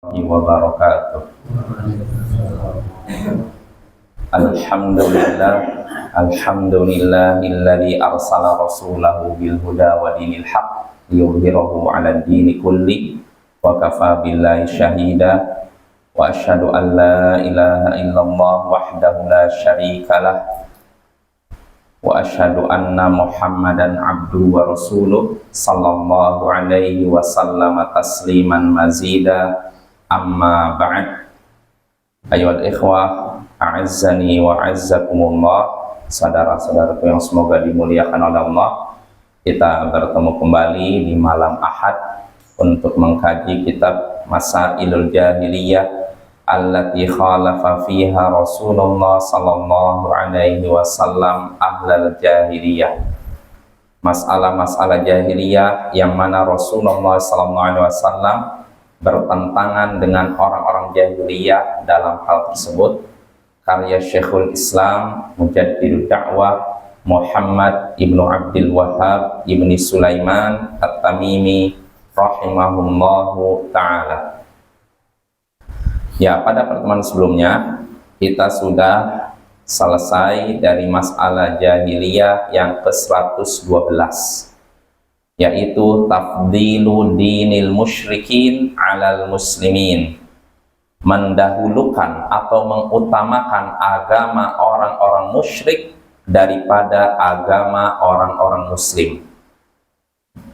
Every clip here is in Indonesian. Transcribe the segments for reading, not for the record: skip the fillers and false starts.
Wabarakatuh. Alhamdulillahilladzi arsala rasulahu bil huda wa dinil haq liyudhhirahu 'alad dini kulli wa kafa billahi syahida wa asyhadu an la ilaha illallah wahdahu la syarikalah wa asyhadu anna muhammadan abduhu wa rasuluh sallallahu alaihi wa sallama tasliman mazida. Amma ba'd. Ayyuhal ikhwah, a'azzani wa a'azzakumullah. Saudara-saudaraku yang semoga dimuliakan oleh Allah, kita bertemu kembali di malam Ahad untuk mengkaji kitab Masailul Jahiliyah allati khalafa fiha Rasulullah sallallahu alaihi wasallam ahlal jahiliyah. Masalah-masalah jahiliyah yang mana Rasulullah sallallahu alaihi wasallam bertentangan dengan orang-orang jahiliyah dalam hal tersebut. Karya Syekhul Islam Mujaddidud Da'wah Muhammad ibnu Abdul Wahhab ibni Sulaiman At-Tamimi rahimahullahu ta'ala. Ya, pada pertemuan sebelumnya kita sudah selesai dari masalah jahiliyah yang ke-112, yaitu tafdilu dinil musyrikin alal muslimin, mendahulukan atau mengutamakan agama orang-orang musyrik daripada agama orang-orang muslim.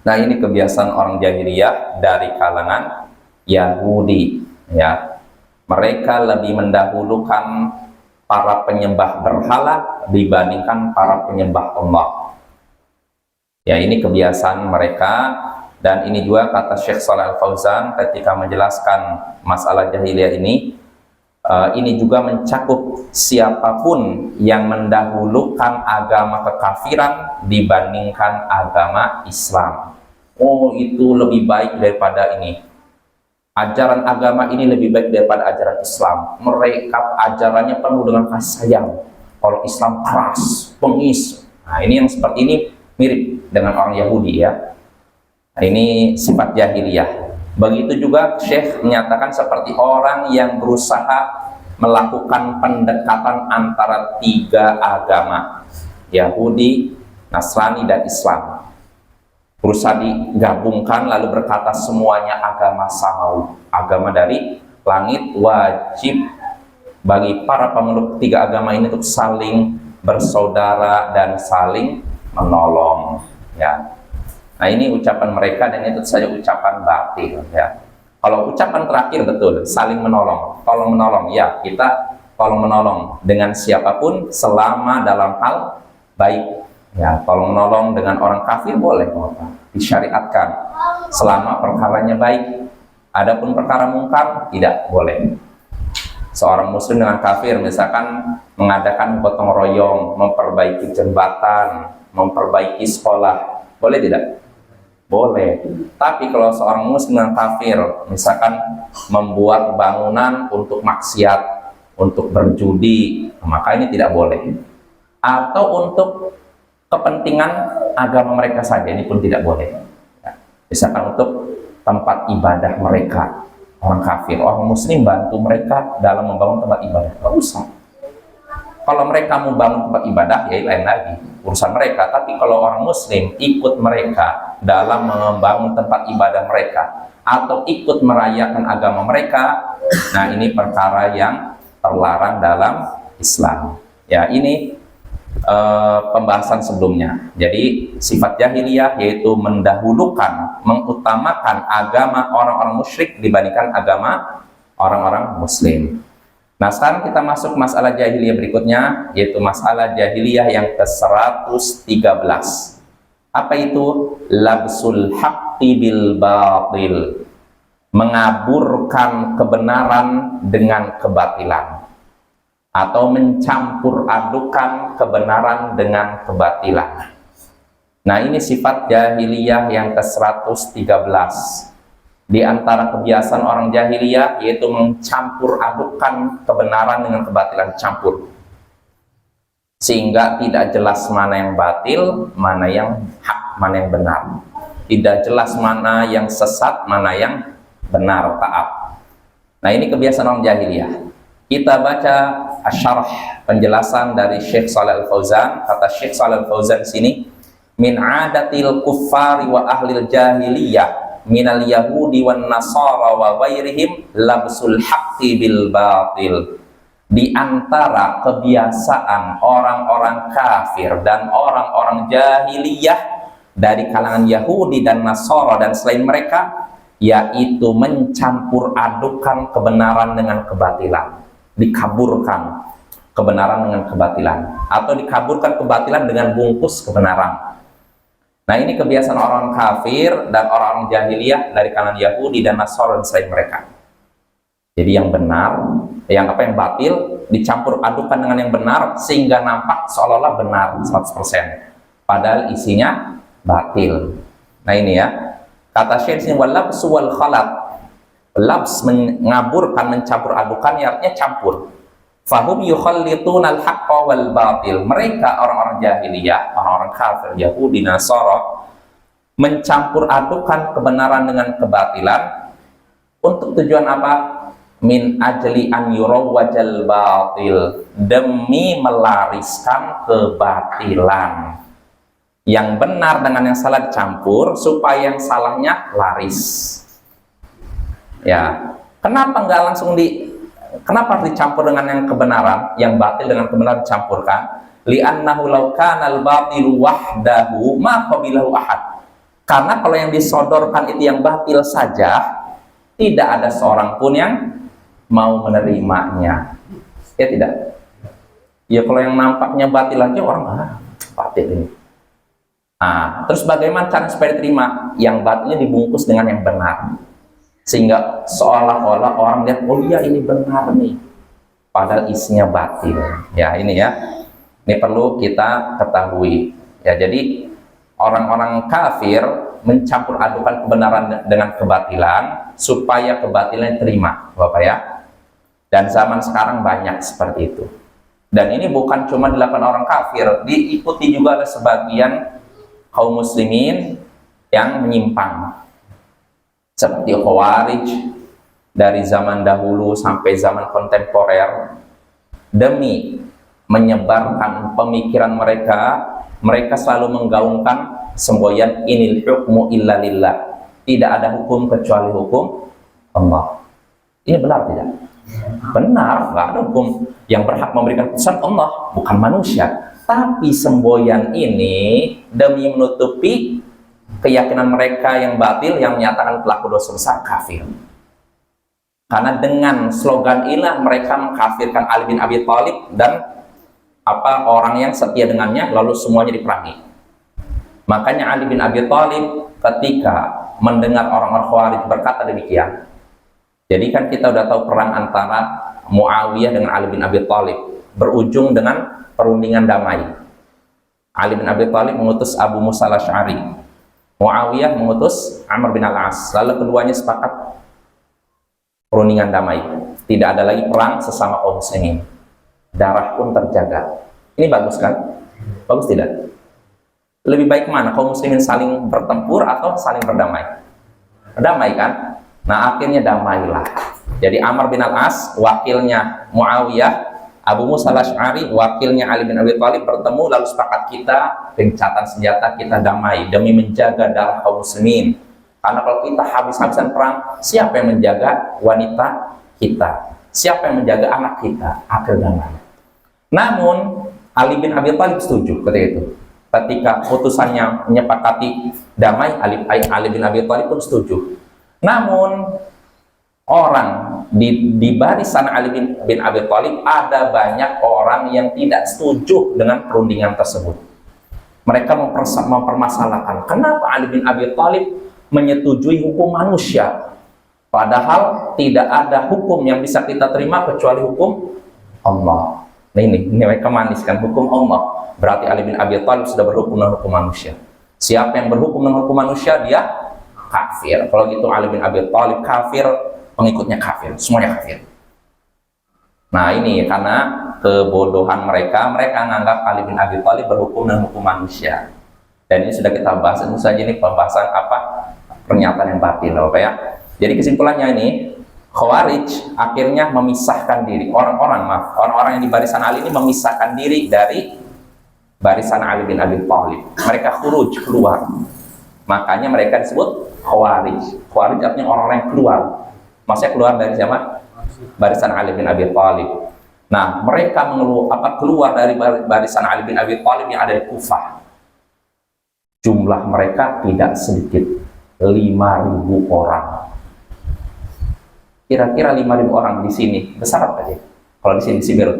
Nah, ini kebiasaan orang jahiliyah dari kalangan Yahudi, ya. Mereka lebih mendahulukan para penyembah berhala dibandingkan para penyembah Allah. Ya, ini kebiasaan mereka, dan ini juga kata Syekh Shalih Al Fauzan ketika menjelaskan masalah jahiliyah ini juga mencakup siapapun yang mendahulukan agama kekafiran dibandingkan agama Islam. Oh, itu lebih baik daripada ini. Ajaran agama ini lebih baik daripada ajaran Islam. Mereka ajarannya penuh dengan kasih sayang. Kalau Islam keras, pengis. Nah, ini yang seperti ini mirip dengan orang Yahudi, ya. Nah, ini sifat jahiliyah. Begitu juga Syekh menyatakan seperti orang yang berusaha melakukan pendekatan antara tiga agama, Yahudi, Nasrani, dan Islam. Berusaha digabungkan lalu berkata semuanya agama samawi, agama dari langit. Wajib bagi para pemeluk tiga agama ini untuk saling bersaudara dan saling menolong, ya. Nah, ini ucapan mereka dan itu saja ucapan batil, ya. Kalau ucapan terakhir betul, saling menolong, tolong menolong, ya, kita tolong menolong dengan siapapun selama dalam hal baik, ya. Tolong menolong dengan orang kafir boleh, disyariatkan selama perkaranya baik. Adapun perkara mungkar tidak boleh. Seorang muslim dengan kafir misalkan mengadakan gotong royong, memperbaiki jembatan, memperbaiki sekolah, boleh tidak? Boleh. Tapi kalau seorang muslim dengan kafir misalkan membuat bangunan untuk maksiat, untuk berjudi, maka ini tidak boleh. Atau untuk kepentingan agama mereka saja, ini pun tidak boleh. Misalkan untuk tempat ibadah mereka, orang kafir, orang muslim bantu mereka dalam membangun tempat ibadah, nggak usah. Kalau mereka mau bangun tempat ibadah, ya lain lagi, urusan mereka. Tapi kalau orang muslim ikut mereka dalam membangun tempat ibadah mereka atau ikut merayakan agama mereka, nah ini perkara yang terlarang dalam Islam. Ya, ini pembahasan sebelumnya. Jadi sifat jahiliyah yaitu mendahulukan, mengutamakan agama orang-orang musyrik dibandingkan agama orang-orang muslim. Nah, sekarang kita masuk masalah jahiliyah berikutnya, yaitu masalah jahiliyah yang ke-113. Apa itu? Labsul haqqi bil batil, mengaburkan kebenaran dengan kebatilan, atau mencampur adukan kebenaran dengan kebatilan. Nah, ini sifat jahiliyah yang ke-113. Di antara kebiasaan orang jahiliyah yaitu mencampur adukan kebenaran dengan kebatilan, campur. Sehingga tidak jelas mana yang batil, mana yang hak, mana yang benar. Tidak jelas mana yang sesat, mana yang benar, taat. Nah, ini kebiasaan orang jahiliyah. Kita baca syarah penjelasan dari Syekh Shalih Al-Fauzan. Kata Syekh Shalih Al-Fauzan di sini, min adatil kuffari wa ahlil jahiliyah minal yahudi wan nasara wa ghairihim labsul haqqi bil batil. Di antara kebiasaan orang-orang kafir dan orang-orang jahiliyah dari kalangan Yahudi dan Nasara dan selain mereka, yaitu mencampur adukan kebenaran dengan kebatilan, dikaburkan kebenaran dengan kebatilan, atau dikaburkan kebatilan dengan bungkus kebenaran. Nah, ini kebiasaan orang kafir dan orang-orang jahiliyah dari kalangan Yahudi dan Nasara dan selain mereka. Jadi yang benar, yang batil dicampur adukan dengan yang benar sehingga nampak seolah-olah benar 100%, padahal isinya batil. Nah, ini ya. Kata Syekh ini walabs wal khalat. Labs mengaburkan, mencampur adukan, artinya campur. Fahum yukhallituna al-haqqa wal batil. Mereka orang-orang jahiliyah, orang-orang kafir, Yahudi, Nasara, mencampur adukan kebenaran dengan kebatilan untuk tujuan apa? Min ajli an yurawwajal batil, demi melariskan kebatilan. Yang benar dengan yang salah dicampur supaya yang salahnya laris. Ya, kenapa nggak langsung kenapa harus dicampur dengan yang kebenaran, yang batil dengan kebenaran dicampurkan? Li'annahu law kana al-batilu wahdahu ma qabilahu ahad. Karena kalau yang disodorkan itu yang batil saja, tidak ada seorang pun yang mau menerimanya. Ya tidak? Ya kalau yang nampaknya batil aja orang batil ini. Nah, terus bagaimana cara supaya diterima? Yang batilnya dibungkus dengan yang benar, sehingga seolah-olah orang lihat, oh iya ini benar nih, padahal isinya batil. Ya, ini ya, ini perlu kita ketahui. Ya, jadi orang-orang kafir mencampur adukan kebenaran dengan kebatilan supaya kebatilan diterima, Bapak ya. Dan zaman sekarang banyak seperti itu. Dan ini bukan cuma dilakukan orang kafir, diikuti juga oleh sebagian kaum muslimin yang menyimpang, seperti Khawarij dari zaman dahulu sampai zaman kontemporer. Demi menyebarkan pemikiran mereka, mereka selalu menggaungkan semboyan inil hukmu illa lillah, tidak ada hukum kecuali hukum Allah. Ini benar tidak? Benar, nggak ada hukum yang berhak memberikan putusan Allah, bukan manusia. Tapi semboyan ini demi menutupi keyakinan mereka yang batil, yang menyatakan pelaku dosa besar kafir. Karena dengan slogan inilah mereka mengkafirkan Ali bin Abi Thalib dan orang yang setia dengannya, lalu semuanya diperangi. Makanya Ali bin Abi Thalib ketika mendengar orang-orang Khawarij berkata demikian. Jadi kan kita udah tahu perang antara Muawiyah dengan Ali bin Abi Thalib berujung dengan perundingan damai. Ali bin Abi Thalib mengutus Abu Musa al-Asy'ari, Muawiyah mengutus Amr bin al-As, lalu keduanya sepakat perundingan damai, tidak ada lagi perang sesama kaum muslimin, darah pun terjaga. Ini bagus kan? Bagus tidak? Lebih baik mana, kaum muslimin saling bertempur atau saling berdamai? Berdamai kan? Nah, akhirnya damailah. Jadi Amr bin al-As wakilnya Muawiyah, Abu Musa al-Asy'ari wakilnya Ali bin Abi Thalib bertemu, lalu sepakat kita gencatan senjata, kita damai demi menjaga darah kaum muslimin. Karena kalau kita habis-habisan perang, siapa yang menjaga wanita kita? Siapa yang menjaga anak kita? Akhir damai. Namun Ali bin Abi Thalib setuju ketika itu. Ketika putusannya menyepakati damai, Ali bin Abi Thalib pun setuju. Namun orang di barisan Ali bin Abi Thalib ada banyak orang yang tidak setuju dengan perundingan tersebut. Mereka mempermasalahkan kenapa Ali bin Abi Thalib menyetujui hukum manusia, padahal tidak ada hukum yang bisa kita terima kecuali hukum Allah. Nah, ini mereka maniskan hukum Allah, berarti Ali bin Abi Thalib sudah berhukum dengan hukum manusia. Siapa yang berhukum dengan hukum manusia, dia kafir. Kalau gitu Ali bin Abi Thalib kafir, pengikutnya kafir, semuanya kafir. Nah, ini karena kebodohan mereka menganggap Ali bin Abi Thalib berhukum dengan hukum manusia. Dan ini sudah kita bahas, tentu saja ini pembahasan pernyataan yang batil, Bapak ya. Jadi kesimpulannya ini, Khawarij akhirnya memisahkan diri, orang-orang yang di barisan Ali ini memisahkan diri dari barisan Ali bin Abi Thalib. Mereka khuruj, keluar. Makanya mereka disebut Khawarij. Khawarij artinya orang-orang yang keluar. Maksudnya keluar dari siapa? Barisan Ali bin Abi Thalib. Nah, mereka keluar dari barisan Ali bin Abi Thalib yang ada di Kufah. Jumlah mereka tidak sedikit, 5.000 orang. Kira-kira 5.000 orang di sini besar apa aja? Kalau di sini Sibir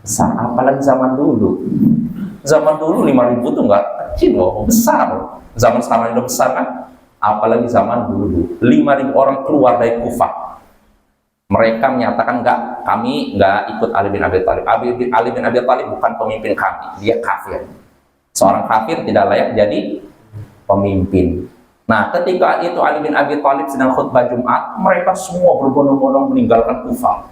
besar, apalagi zaman dulu. Zaman dulu 5.000 tuh nggak kecil loh, besar. Zaman sekarang udah besar kan? Apalagi zaman dulu. 5.000 orang keluar dari Kufah. Mereka menyatakan kami nggak ikut Ali bin Abi Thalib. Ali bin Abi Thalib bukan pemimpin kami, dia kafir. Seorang kafir tidak layak jadi pemimpin. Nah, ketika itu Ali bin Abi Thalib sedang khutbah Jumat, mereka semua berbondong-bondong meninggalkan Kufah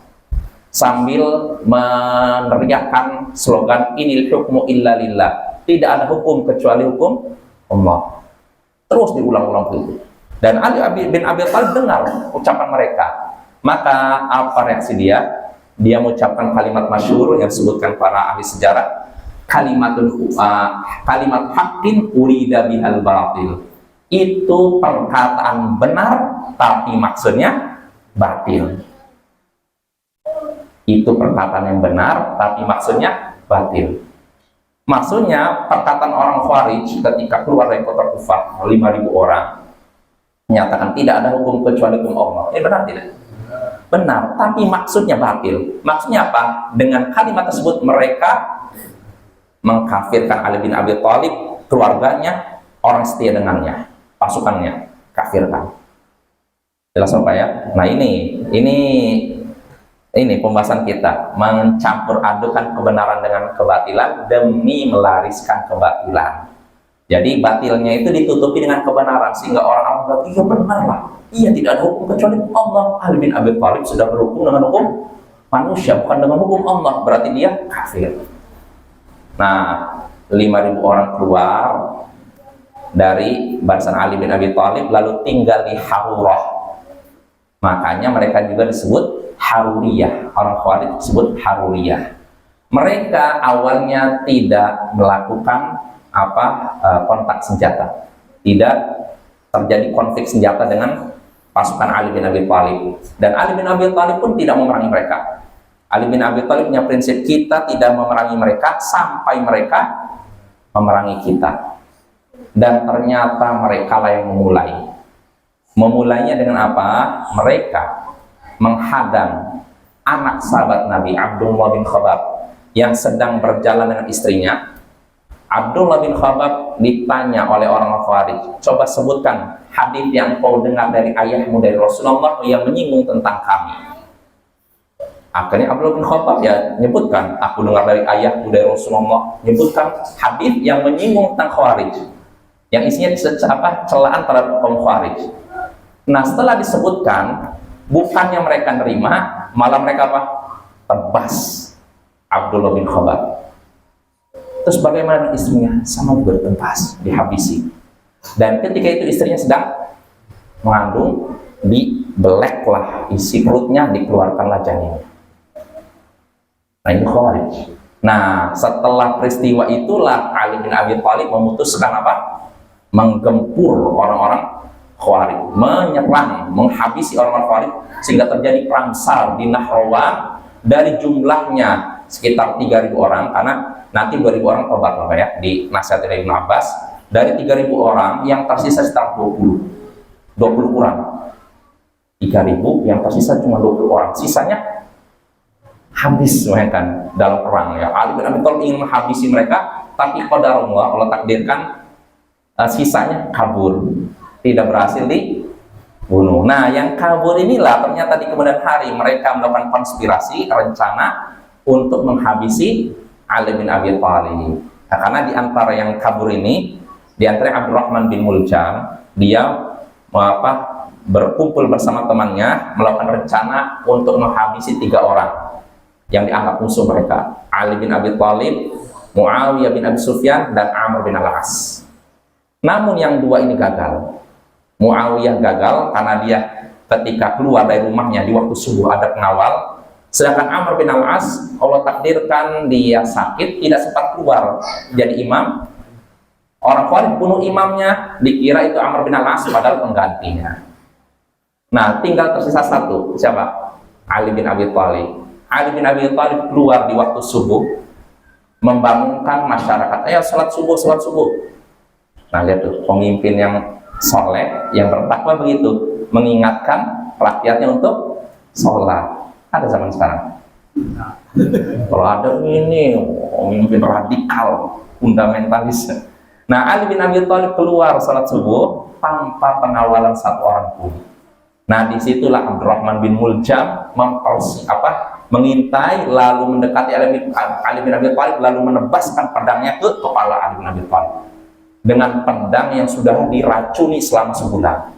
sambil meneriakkan slogan inil hukmu illa lillah. Tidak ada hukum kecuali hukum Allah. Terus diulang-ulang begitu. Dan Ali bin Abi Thalib dengar ucapan mereka. Maka apa reaksi dia? Dia mengucapkan kalimat masyhur yang disebutkan para ahli sejarah, kalimat haqqin urida bihal batil. Itu perkataan benar tapi maksudnya batil. Itu perkataan yang benar tapi maksudnya batil. Maksudnya perkataan orang Khawarij ketika keluar dari kota Kufah, 5.000 orang menyatakan tidak ada hukum kecuali hukum Allah. Ini benar tidak? Benar, tapi maksudnya batil. Maksudnya apa? Dengan kalimat tersebut mereka mengkafirkan Ali bin Abi Thalib, keluarganya, orang setia dengannya, pasukannya, kafirkan. Jelas apa ya? Nah ini pembahasan kita, mencampur adukan kebenaran dengan kebatilan demi melariskan kebatilan. Jadi batilnya itu ditutupi dengan kebenaran sehingga orang-orang berkata, iya benar lah, iya tidak ada hukum kecuali Allah. Ali bin Abi Thalib sudah berhukum dengan hukum manusia, bukan dengan hukum Allah, berarti dia kafir. Nah, 5.000 orang keluar dari barisan Ali bin Abi Thalib lalu tinggal di Harurah. Makanya mereka juga disebut Haruriyah. Orang Khawarij disebut Haruriyah. Mereka awalnya tidak melakukan kontak senjata, tidak terjadi konflik senjata dengan pasukan Ali bin Abi Thalib, dan Ali bin Abi Thalib pun tidak memerangi mereka. Ali bin Abi Thalib punya prinsip, kita tidak memerangi mereka sampai mereka memerangi kita. Dan ternyata mereka lah yang memulainya dengan apa? Mereka menghadang anak sahabat Nabi Abdullah bin Khabab yang sedang berjalan dengan istrinya. Abdullah bin Khabab ditanya oleh orang Khawarij, coba sebutkan hadis yang kau dengar dari ayahmu, dari Rasulullah yang menyinggung tentang kami. Akhirnya Abdullah bin Khabab ya menyebutkan, aku dengar dari ayahku, dari Rasulullah, menyebutkan hadis yang menyinggung tentang Khawarij, yang isinya celaan terhadap kaum Khawarij. Nah, setelah disebutkan, bukannya mereka nerima, malah mereka tebas Abdullah bin Khabab. Terus bagaimana istrinya? Sama juga ditebas, dihabisi. Dan ketika itu istrinya sedang mengandung, dibeleklah isi perutnya, dikeluarkanlah janinnya. Nah, ini Khawarij. Nah, setelah peristiwa itulah Ali bin Abi Thalib memutuskan menggempur orang-orang Khawarij, menyerang, menghabisi orang-orang Khawarij, sehingga terjadi perang besar di Nahrawan. Dari jumlahnya sekitar 3.000 orang, karena nanti 2.000 orang tobat ya di nasihat dari Ibnu Abbas. Dari 3.000 orang yang tersisa sekitar 20 kurang, 3.000 yang tersisa cuma 20 orang, sisanya habis mereka dalam perang ya. Ali bin Abi Thalib ingin menghabisi mereka, tapi qadarullah, Allah takdirkan sisanya kabur, tidak berhasil dibunuh. Nah, yang kabur inilah ternyata di kemudian hari mereka melakukan konspirasi, rencana untuk menghabisi Ali bin Abi Thalib. Nah, karena di antara yang kabur ini, di antara Abdurrahman bin Muljam, dia berkumpul bersama temannya melakukan rencana untuk menghabisi 3 orang yang dianggap musuh mereka, Ali bin Abi Thalib, Muawiyah bin Abi Sufyan, dan Amr bin Al-As. Namun yang 2 ini gagal. Muawiyah gagal karena dia ketika keluar dari rumahnya di waktu subuh ada pengawal, sedangkan Amr bin Al-As Allah takdirkan dia sakit tidak sempat keluar jadi imam. Orang Khawarij bunuh imamnya, dikira itu Amr bin Al-As, padahal penggantinya. Nah, tinggal tersisa satu, siapa? Ali bin Abi Thalib. Ali bin Abi Thalib keluar di waktu subuh, membangunkan masyarakat, ayo sholat subuh, sholat subuh. Nah, lihat tuh, pemimpin yang soleh, yang bertakwa begitu, mengingatkan rakyatnya untuk sholat. Ada zaman sekarang. Kalau ada ini, pemimpin radikal, fundamentalis. Nah, Ali bin Abi Thalib keluar salat subuh tanpa pengawalan satu orang pun. Nah, disitulah Abdurrahman bin Muljam mengintai lalu mendekati Ali bin Abi Thalib lalu menebaskan pedangnya ke kepala Ali bin Abi Thalib dengan pedang yang sudah diracuni selama sebulan.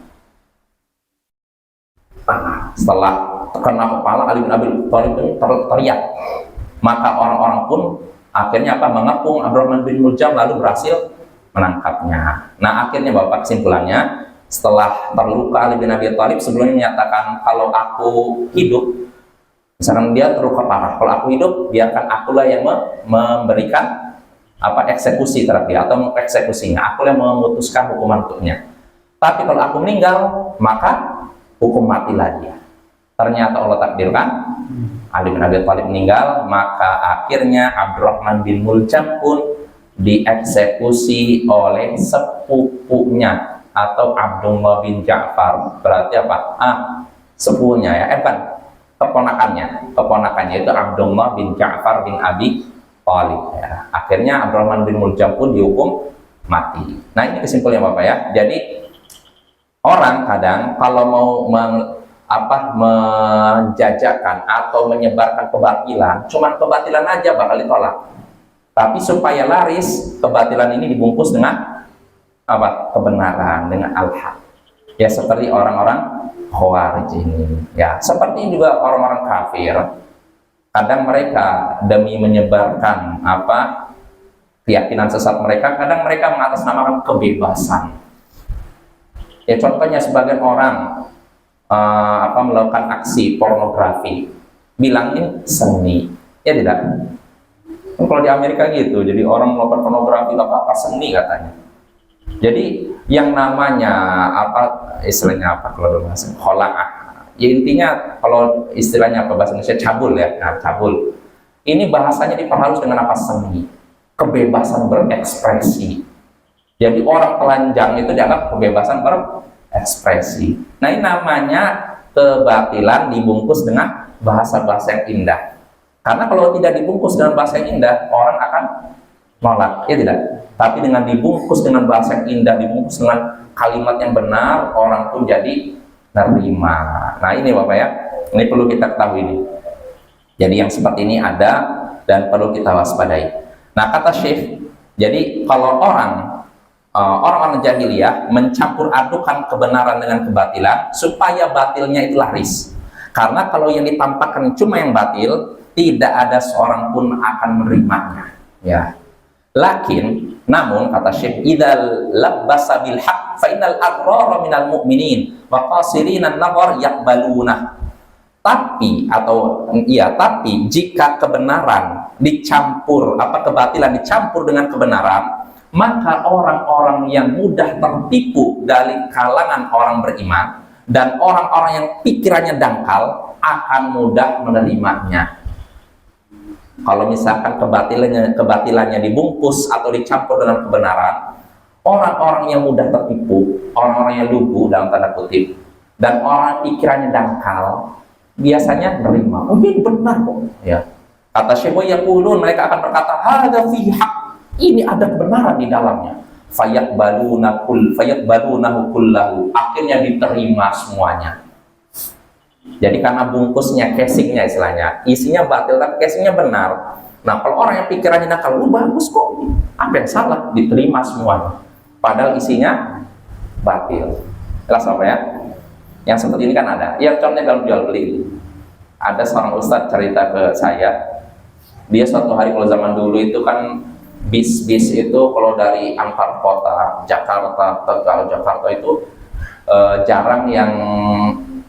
Nah, setelah terkena kepala, Ali bin Abi Thalib itu teriak. Maka orang-orang pun akhirnya mengepung Abdurrahman bin Muljam lalu berhasil menangkapnya. Nah, akhirnya Bapak, kesimpulannya, setelah terluka Ali bin Abi Thalib sebelumnya menyatakan, kalau aku hidup, misalkan dia terluka parah, kalau aku hidup biarkan akulah yang memberikan eksekusi terhadap dia atau mengeksekusinya, akulah yang memutuskan hukuman untuknya. Tapi kalau aku meninggal, maka hukum matilah dia. Ternyata Allah takdirkan Ali bin Abi Thalib meninggal, maka akhirnya Abdurrahman bin Muljam pun dieksekusi oleh sepupunya atau Abdullah bin Ja'far. Berarti sepupunya ya, keponakannya itu Abdullah bin Ja'far bin Abi Thalib ya. Akhirnya Abdurrahman bin Muljam pun dihukum mati. Nah, ini kesimpulannya Bapak ya. Jadi orang kadang kalau mau menjajakan atau menyebarkan kebatilan, cuman kebatilan aja bakal ditolak. Tapi supaya laris, kebatilan ini dibungkus dengan kebenaran, dengan al-haq. Ya, seperti orang-orang Khawarij ini. Ya, seperti juga orang-orang kafir. Kadang mereka demi menyebarkan keyakinan sesat mereka, kadang mereka mengatasnamakan kebebasan. Ya, contohnya sebagian orang melakukan aksi pornografi, bilangin seni, ya tidak? Kalau di Amerika gitu, jadi orang melakukan pornografi apa seni katanya. Jadi yang namanya istilahnya kalau bahasa kholaah, ya intinya kalau istilahnya bahasa Indonesia cabul ya. Nah, cabul ini bahasanya diperhalus dengan seni, kebebasan berekspresi. Jadi orang telanjang itu dianggap kebebasan berekspresi. Nah, ini namanya kebatilan dibungkus dengan bahasa-bahasa yang indah. Karena kalau tidak dibungkus dengan bahasa yang indah, orang akan nolak, ya tidak? Tapi dengan dibungkus dengan bahasa yang indah, dibungkus dengan kalimat yang benar, orang pun jadi nerima. Nah, ini Bapak ya, ini perlu kita ketahui ini. Jadi yang seperti ini ada dan perlu kita waspadai. Nah, kata Syekh, jadi kalau orang-orang jahiliyah mencampur adukan kebenaran dengan kebatilan supaya batilnya itu laris. Karena kalau yang ditampakkan cuma yang batil, tidak ada seorang pun akan menerimanya. Ya. Namun kata Syekh, idzal labbasa bil haqq fa innal abrara minal mu'minin wa qasirina an-nazar yaqbaluna. Tapi jika kebenaran dicampur kebatilan dicampur dengan kebenaran, maka orang-orang yang mudah tertipu dari kalangan orang beriman dan orang-orang yang pikirannya dangkal akan mudah menerimanya. Kalau misalkan kebatilannya dibungkus atau dicampur dengan kebenaran, orang-orang yang mudah tertipu, orang-orang yang lugu dalam tanda kutip, dan orang pikirannya dangkal biasanya menerima. Oh, ini benar kok. Ya. Kata Syekh, yaqulun, mereka akan berkata, hadza fi haqq. Ini ada kebenaran di dalamnya. Fayaqbalunahu kullahu. Akhirnya diterima semuanya. Jadi karena bungkusnya, casingnya istilahnya, isinya batil tapi casingnya benar. Nah, kalau orang yang pikirannya nakal, bagus kok, apa yang salah? Diterima semuanya. Padahal isinya batil. Jelas apa ya? Yang seperti ini kan ada. Ya, contohnya dalam jual beli. Ada seorang ustadz cerita ke saya. Dia suatu hari, kalau zaman dulu itu kan bis itu kalau dari antar kota Jakarta, Tegal, Jakarta itu jarang yang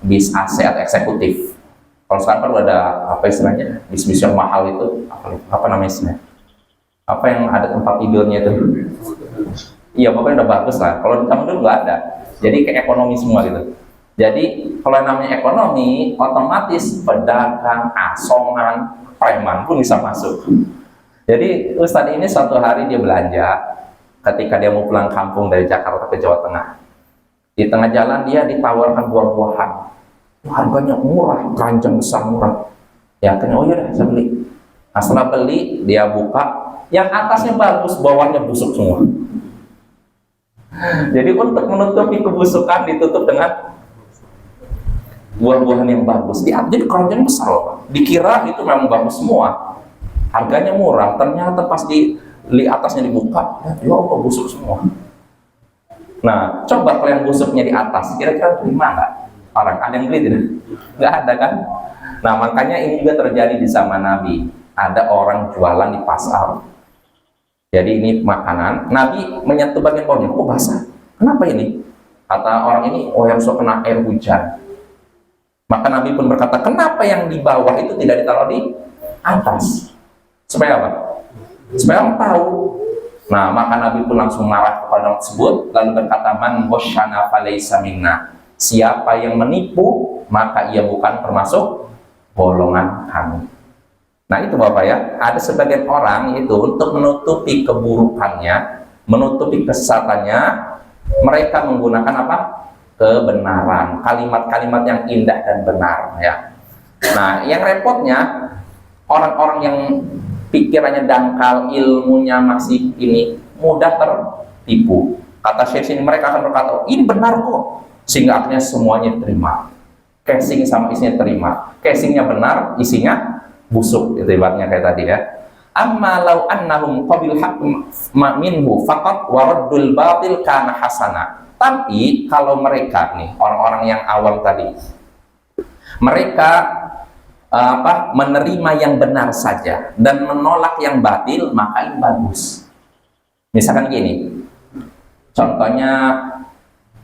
bis AC atau eksekutif. Kalau sekarang kan udah ada apa istilahnya, bis-bis yang mahal itu, apa namanya istilahnya? Apa yang ada tempat tidurnya itu? Iya, pokoknya udah bagus lah. Kalau di zaman dulu nggak ada. Jadi kayak ekonomi semua gitu. Jadi kalau yang namanya ekonomi, otomatis pedagang, asongan, preman pun bisa masuk. Jadi Ustadz ini suatu hari dia belanja, ketika dia mau pulang kampung dari Jakarta ke Jawa Tengah. Di tengah jalan dia ditawarkan buah-buahan. Harganya murah, keranjang besar murah. Ya akhirnya, oh iya dah, saya beli. Nah, setelah beli, dia buka, yang atasnya bagus, bawahnya busuk semua. Jadi untuk menutupi kebusukan ditutup dengan buah-buahan yang bagus. Jadi keranjang besar loh. Dikira itu memang bagus semua. Harganya murah, ternyata pas di atasnya dibuka, ya Allah, busuk semua. Nah, coba kalau yang busuknya di atas, kira-kira terima nggak? Orang ada yang beli tidak? Nggak ada kan? Nah, makanya ini juga terjadi di zaman Nabi. Ada orang jualan di pasar. Jadi ini makanan, Nabi menyentuh bagian bawahnya, kok basah? Kenapa ini? Kata orang ini, oh yang suka kena air hujan. Maka Nabi pun berkata, kenapa yang di bawah itu tidak ditaruh di atas? Supaya apa? Supaya orang tahu. Nah, maka Nabi pun langsung marah kepada orang tersebut, lalu berkata, man wasyana falaysa minna. Siapa yang menipu, maka ia bukan termasuk golongan kami. Nah itu Bapak ya, ada sebagian orang itu untuk menutupi keburukannya, menutupi kesesatannya, mereka menggunakan apa? Kebenaran, kalimat-kalimat yang indah dan benar ya. Nah yang repotnya, orang-orang yang pikirannya dangkal, ilmunya masih ini, mudah tertipu. Kata Syekh sini, mereka akan berkata, ini benar kok, sehingga akhirnya semuanya terima. Casing sama isinya terima. Casingnya benar, isinya busuk, itu ibaratnya kayak tadi ya. Amma law annahum qabil haqq minhu faqat waraddul batil kana hasana. Tapi kalau mereka nih, orang-orang yang awam tadi, mereka menerima yang benar saja dan menolak yang batil, maka ini bagus. Misalkan gini, contohnya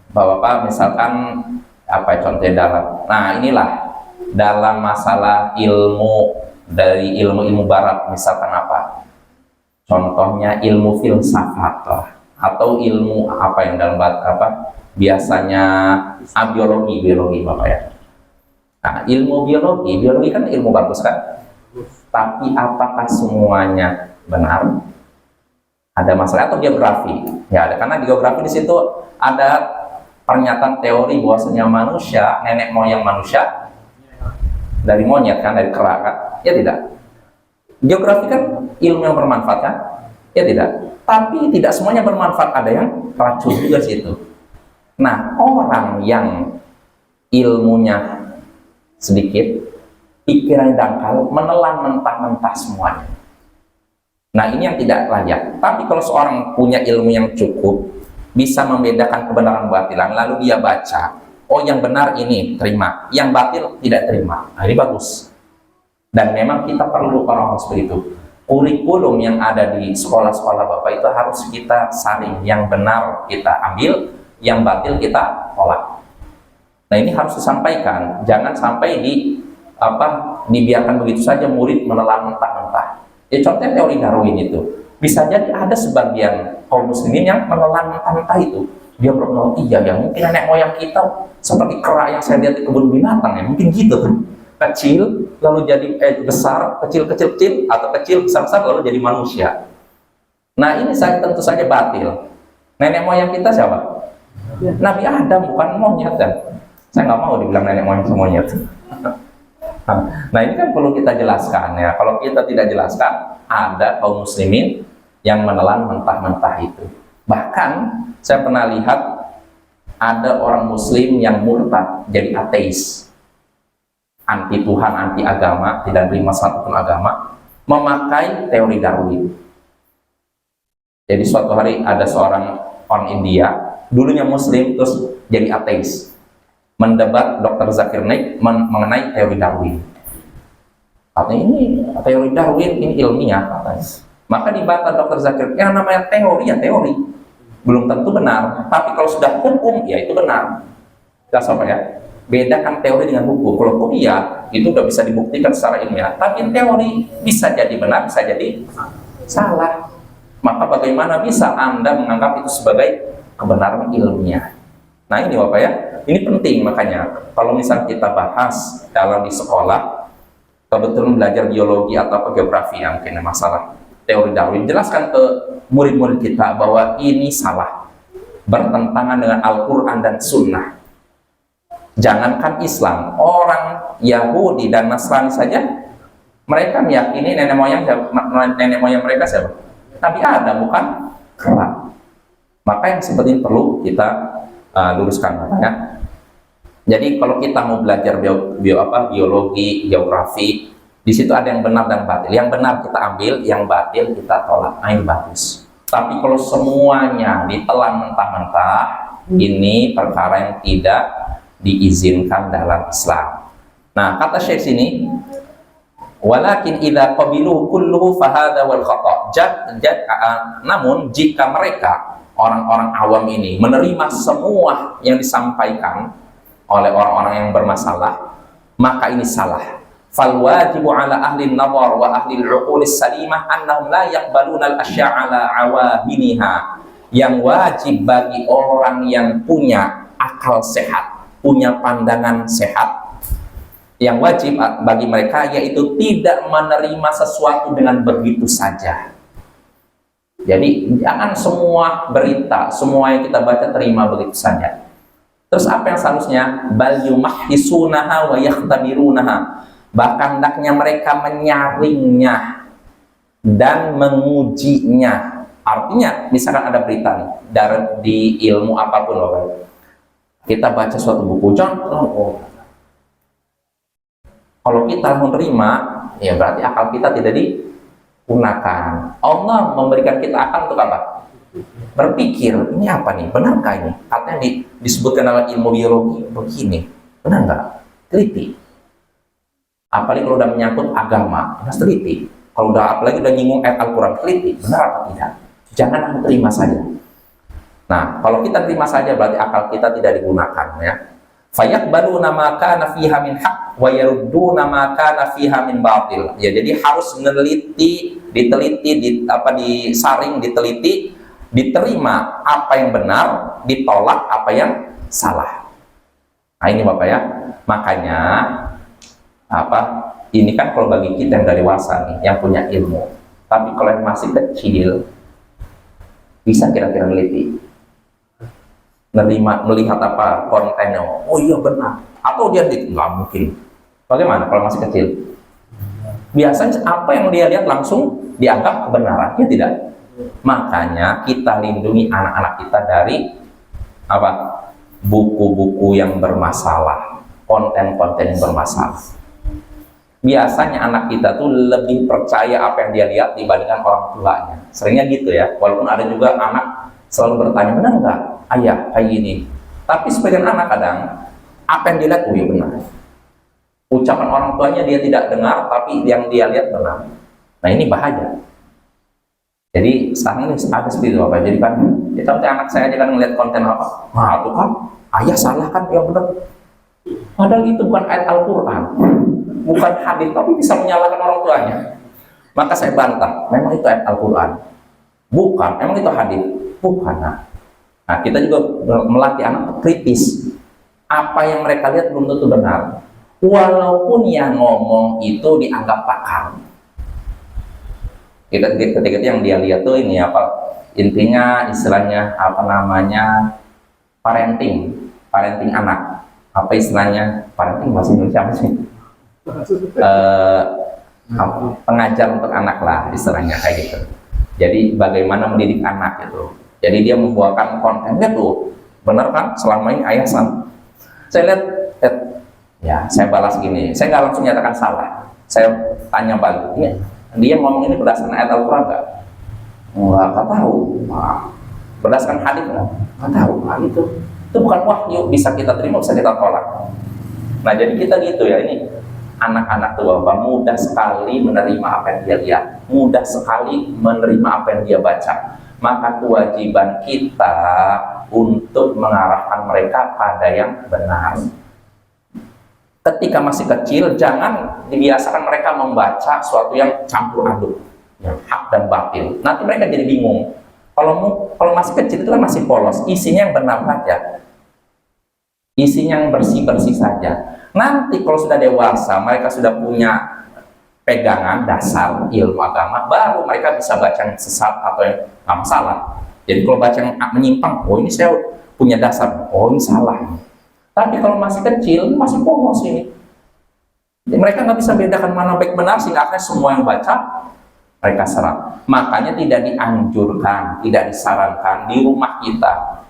Bapak misalkan apa contohnya nah inilah dalam masalah ilmu, dari ilmu barat, misalkan apa contohnya ilmu filsafat lah, atau ilmu apa yang dalam biasanya biologi Bapak ya. Nah ilmu biologi kan ilmu bagus kan, tapi apakah semuanya benar? Ada masalah. Atau geografi ya ada, karena di geografi di situ ada pernyataan teori bahwasanya manusia, nenek moyang manusia dari monyet kan, dari kera kan? Ya tidak. Geografi kan ilmu yang bermanfaat kan? Ya tidak. Tapi tidak semuanya bermanfaat, ada yang racun juga situ. Nah, orang yang ilmunya sedikit, pikiran dangkal, menelan mentah-mentah semuanya. Nah, ini yang tidak layak. Tapi kalau seorang punya ilmu yang cukup, bisa membedakan kebenaran batilan, lalu dia baca, oh yang benar ini terima, yang batil tidak terima. Nah, ini bagus. Dan memang kita perlu orang-orang seperti itu. Kurikulum yang ada di sekolah-sekolah Bapak itu harus kita saring, yang benar kita ambil, yang batil kita tolak. Nah ini harus disampaikan, jangan sampai dibiarkan begitu saja murid menelan mentah-mentah. Ya contohnya teori Darwin itu, bisa jadi ada sebagian kaum muslimin yang menelan mentah-mentah itu. Dia berkata, iya ya mungkin nenek moyang kita seperti kera yang saya lihat di kebun binatang ya, mungkin gitu tuh. Kecil lalu jadi besar, kecil, atau kecil besar lalu jadi manusia. Nah ini tentu saja batil. Nenek moyang kita siapa? Nabi Adam, bukan monyet kan? Saya nggak mau dibilang nenek moyang monyet. Nah ini kan perlu kita jelaskan ya. Kalau kita tidak jelaskan, ada kaum muslimin yang menelan mentah-mentah itu. Bahkan saya pernah lihat ada orang muslim yang murtad jadi ateis, anti Tuhan, anti agama, tidak terima satupun agama, memakai teori Darwin. Jadi suatu hari ada seorang orang India, dulunya muslim terus jadi ateis, mendebat Dr. Zakir Naik mengenai teori Darwin. Katanya ini teori Darwin ini ilmiah katanya. Maka dibantah Dr. Zakir, yang namanya teori ya teori, belum tentu benar. Tapi kalau sudah hukum ya itu benar. Jelas apa ya? Bedakan teori dengan buku. Kalau kuliah itu udah bisa dibuktikan secara ilmiah, tapi teori bisa jadi benar, bisa jadi salah. Maka bagaimana bisa Anda menganggap itu sebagai kebenaran ilmiah? Nah ini Bapak ya, ini penting. Makanya kalau misal kita bahas dalam di sekolah, kebetulan belajar biologi atau geografi yang mungkin masalah teori Darwin, jelaskan ke murid-murid kita bahwa ini salah, bertentangan dengan Al-Quran dan Sunnah. Jangankan Islam, orang Yahudi dan Nasrani saja mereka meyakini nenek moyang mereka siapa? Nabi Adam, bukan kelak. Maka yang seperti ini perlu kita luruskan makanya. Jadi kalau kita mau belajar biologi, geografi, di situ ada yang benar dan batil. Yang benar kita ambil, yang batil kita tolak. Nah, ini bagus. Tapi kalau semuanya ditelan mentah-mentah, ini perkara yang tidak diizinkan dalam Islam. Nah, kata Syekh sini, walakin idza qabilu kulluhu fahadha wal khata'. Namun jika mereka orang-orang awam ini menerima semua yang disampaikan oleh orang-orang yang bermasalah, maka ini salah. Fal wajibu ala ahli an-nazar wa ahli al-uqul as-salimah annahum la yaqbaluna al-asya'a ala awahiniha. Yang wajib bagi orang yang punya akal sehat, punya pandangan sehat, yang wajib bagi mereka yaitu tidak menerima sesuatu dengan begitu saja. Jadi jangan semua berita, semua yang kita baca terima begitu saja. Terus apa yang seharusnya? Bal yumahhisunaha wa yakhtabirunaha. Bahkan hendaknya mereka menyaringnya dan mengujinya. Artinya misalkan ada berita nih, di ilmu apapun Bapak, kita baca suatu buku, kalau kita menerima, ya berarti akal kita tidak digunakan. Allah memberikan kita akal untuk apa? Berpikir, ini apa nih? Benarkah ini? Artinya disebutkan dalam ilmu biologi begini, benar nggak? Teliti. Apalagi kalau udah menyangkut agama, harus teliti. Kalau apalagi udah nyinggung ayat Al-Quran, teliti, benar apa tidak? Jangan terima saja. Nah, kalau kita terima saja berarti akal kita tidak digunakan ya. Fayaqbaluna ma kana fiha min haqq wa yarudduna ma kana fiha min batil. Ya, jadi harus meneliti, diteliti, disaring, diteliti, diterima apa yang benar, ditolak apa yang salah. Nah, ini Bapak ya. Makanya ini kan kalau bagi kita yang dari dewasa nih, yang punya ilmu. Tapi kalau yang masih kecil, bisa kira-kira meneliti, melihat apa kontennya, oh iya benar, atau dia nggak mungkin. Bagaimana kalau masih kecil? Biasanya apa yang dia lihat langsung dianggap kebenaran, ya tidak? Makanya kita lindungi anak-anak kita dari buku-buku yang bermasalah, konten-konten yang bermasalah. Biasanya anak kita tuh lebih percaya apa yang dia lihat dibandingkan orang tuanya. Seringnya gitu ya, walaupun ada juga anak selalu bertanya, benar nggak ayah kayak gini? Tapi sebagian anak kadang apa yang dia lihat, oh iya benar. Ucapan orang tuanya dia tidak dengar, tapi yang dia lihat benar. Nah ini bahaya. Jadi sekarang ini ada seperti itu Bapak. Jadi kan kita anak saya aja kan ngeliat konten apa, nah itu kan ayah salah kan, ya benar. Padahal itu bukan ayat Al-Quran, bukan hadis, tapi bisa menyalahkan orang tuanya. Maka saya bantah, memang itu ayat Al-Quran, bukan, memang itu hadis, bukan. Nah, kita juga melatih anak kritis. Apa yang mereka lihat belum tentu benar, walaupun yang ngomong itu dianggap pakar. Ketika yang dia lihat tuh ini intinya istilahnya parenting anak. Apa istilahnya parenting bahasa Indonesia apa sih? Pengajar untuk anak lah istilahnya kayak gitu. Jadi bagaimana mendidik anak itu. Jadi dia membuatkan kontennya tuh benar kan, selama ini ayah saya lihat ya saya balas gini, saya nggak langsung nyatakan salah, saya tanya balik, dia ngomong ini berdasarkan ayat Al-Quran nggak tahu. Berdasarkan hadis nggak tahu. Itu bukan wahyu, bisa kita terima, bisa kita tolak. Nah jadi kita gitu ya, ini anak-anak tuh Bapak mudah sekali menerima apa yang dia lihat, mudah sekali menerima apa yang dia baca. Maka kewajiban kita untuk mengarahkan mereka pada yang benar. ketika masih kecil jangan dibiasakan mereka membaca sesuatu yang campur aduk, yang hak dan batil. Nanti mereka jadi bingung. Kalau masih kecil itu kan masih polos, isinya yang benar saja, isinya yang bersih-bersih saja. Nanti kalau sudah dewasa, mereka sudah punya pegangan dasar ilmu agama, baru mereka bisa baca yang sesat atau yang salah. Jadi kalau baca yang menyimpang, oh ini saya punya dasar, oh ini salah. Tapi kalau masih kecil, masih polos ini. Jadi mereka nggak bisa bedakan mana baik benar, sehingga akhirnya semua yang baca mereka serap. Makanya tidak dianjurkan, tidak disarankan di rumah kita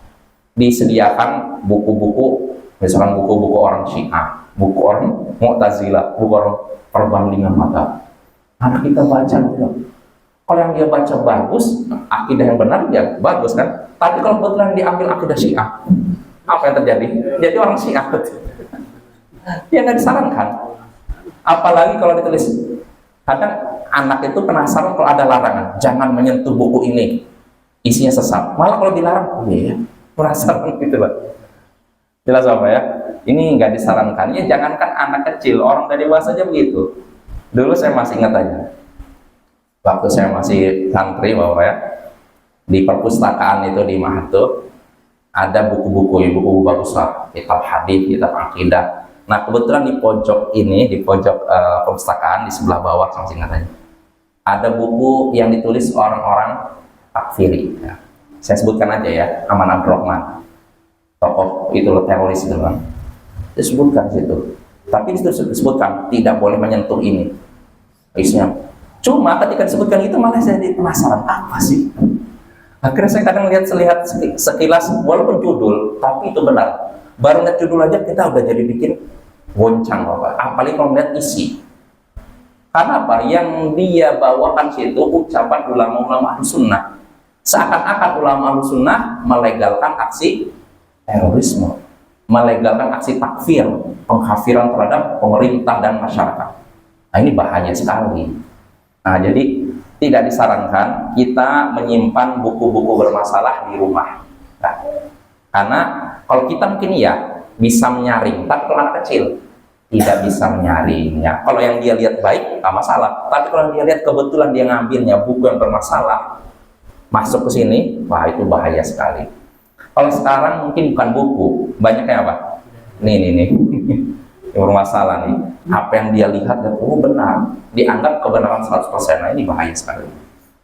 disediakan buku-buku, misalkan buku-buku orang Syiah, buku orang Mu'tazilah, buku orang perbandingan mata. Anak kita baca gitu. Kalau yang dia baca bagus, akidah yang benar dia bagus kan. Tapi kalau kebetulan diambil akidah Syiah, apa yang terjadi? Jadi orang Syiah. Dia nggak disarankan. Apalagi kalau ditulis, kadang anak itu penasaran kalau ada larangan, jangan menyentuh buku ini, isinya sesat. Malah kalau dilarang, iya, penasaran gitu Pak. Jelas apa ya? Ini nggak disarankan. Ya jangankan anak kecil, orang dari dewasa aja begitu. Dulu saya masih ingat aja, waktu saya masih santri Bapak ya, di perpustakaan itu di Mahathir ada buku-buku bagus lah, kitab hadis, kitab akidah. Nah kebetulan di pojok ini, di pojok perpustakaan di sebelah bawah sama singkatannya, ada buku yang ditulis orang-orang takfiri. Ya. Saya sebutkan aja ya, Aman Abdurrahman, tokoh itu teroris itu kan, disebutkan situ. Tapi itu disebutkan tidak boleh menyentuh ini, isinya. Cuma ketika disebutkan itu malah saya jadi penasaran apa sih? Akhirnya saya kadang lihat sekilas, walaupun judul, tapi itu benar. Baru lihat judul aja kita udah jadi bikin goncang Bapak. Apalagi kalau melihat isi. Karena apa? Yang dia bawakan situ ucapan ulama-ulama Ahlussunnah. Seakan-akan ulama Ahlussunnah melegalkan aksi terorisme, melegalkan aksi takfir, pengkafiran terhadap pemerintah dan masyarakat. Nah ini bahaya sekali. Nah jadi tidak disarankan kita menyimpan buku-buku bermasalah di rumah. Nah, karena kalau kita mungkin ya bisa menyaring, tapi kalau anak kecil tidak bisa menyaringnya. Kalau yang dia lihat baik, nggak masalah. Tapi kalau yang dia lihat kebetulan dia ngambilnya buku yang bermasalah, masuk ke sini, wah itu bahaya sekali. Kalau sekarang mungkin bukan buku, banyaknya apa? Nih, yang bermasalah nih. Apa yang dia lihat dan oh benar, dianggap kebenaran 100%. Nah ini bahaya sekali.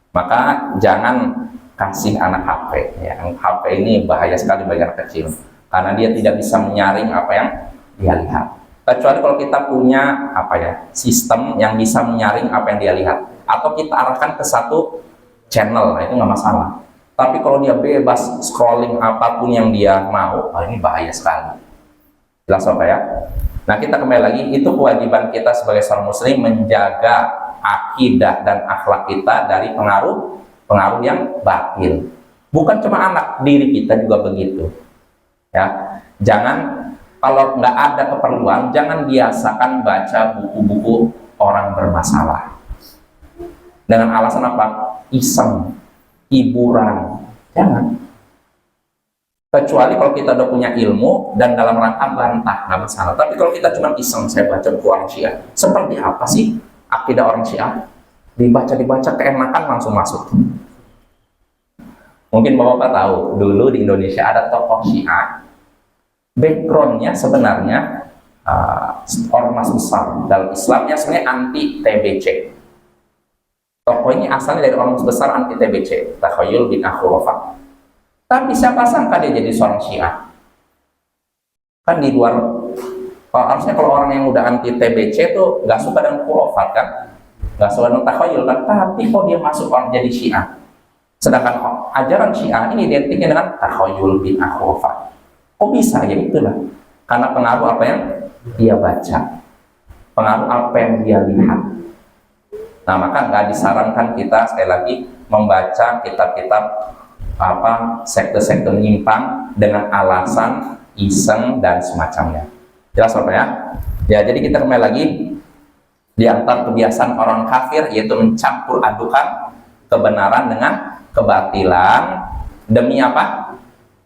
Maka jangan kasih anak HP. Ya. HP ini bahaya sekali bagi anak kecil. Karena dia tidak bisa menyaring apa yang dia lihat. Kecuali kalau kita punya sistem yang bisa menyaring apa yang dia lihat, atau kita arahkan ke satu channel, nah itu nggak masalah. Tapi kalau dia bebas scrolling apapun yang dia mau, ini bahaya sekali. Jelas apa ya? Nah kita kembali lagi, itu kewajiban kita sebagai seorang muslim menjaga akidah dan akhlak kita dari pengaruh yang batil. Bukan cuma anak, diri kita juga begitu. Ya, jangan kalau nggak ada keperluan, jangan biasakan baca buku-buku orang bermasalah. Dengan alasan apa? Iseng, hiburan. Jangan. Kecuali kalau kita udah punya ilmu dan dalam rangka bantah, nggak masalah. Tapi kalau kita cuma iseng, saya baca buku orang Syiah. Seperti apa sih akidah orang Syiah? Dibaca keenakan langsung masuk. Mungkin Bapak tahu, dulu di Indonesia ada tokoh Syiah. Backgroundnya sebenarnya ormas besar dalam Islamnya sebenarnya anti TBC. Tokoh ini asalnya dari ormas besar anti TBC, Takhayyul bin Akhurafah. Tapi siapa sangka dia jadi seorang Syiah? Kan di luar, harusnya kalau orang yang udah anti TBC itu nggak suka dengan khurafat kan, nggak suka dengan takhayyul kan, tapi kok dia masuk orang jadi Syiah? Sedangkan ajaran Syiah ini identiknya dengan Takhayyul bin Akhurafah. Kok bisa? Ya itulah, karena pengaruh apa yang dia baca, pengaruh apa yang dia lihat. Nah maka nggak disarankan kita sekali lagi membaca kitab-kitab sekte-sekte menyimpang dengan alasan iseng dan semacamnya. Jelas apa ya? Ya jadi kita kembali lagi, di antara kebiasaan orang kafir yaitu mencampur adukan kebenaran dengan kebatilan demi apa?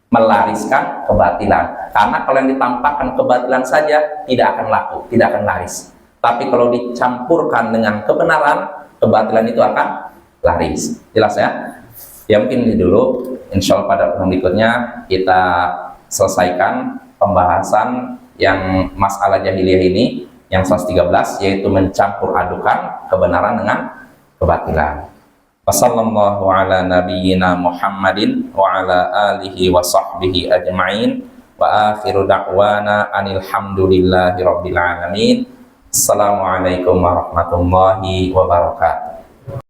Melariskan kebatilan. Karena kalau yang ditampakkan kebatilan saja tidak akan laku, tidak akan laris. Tapi kalau dicampurkan dengan kebenaran, kebatilan itu akan laris. Jelas ya? Ya mungkin ini dulu. Insya Allah pada pertemuan berikutnya kita selesaikan pembahasan yang masalah jahiliyah ini yang 113, yaitu mencampur adukan kebenaran dengan kebatilan. Wassallallahu ala nabiyyina Muhammadin wa ala alihi wa sahbihi ajma'in wa akhiru da'wana anil hamdulillahi rabbil alamin. Assalamualaikum warahmatullahi wabarakatuh.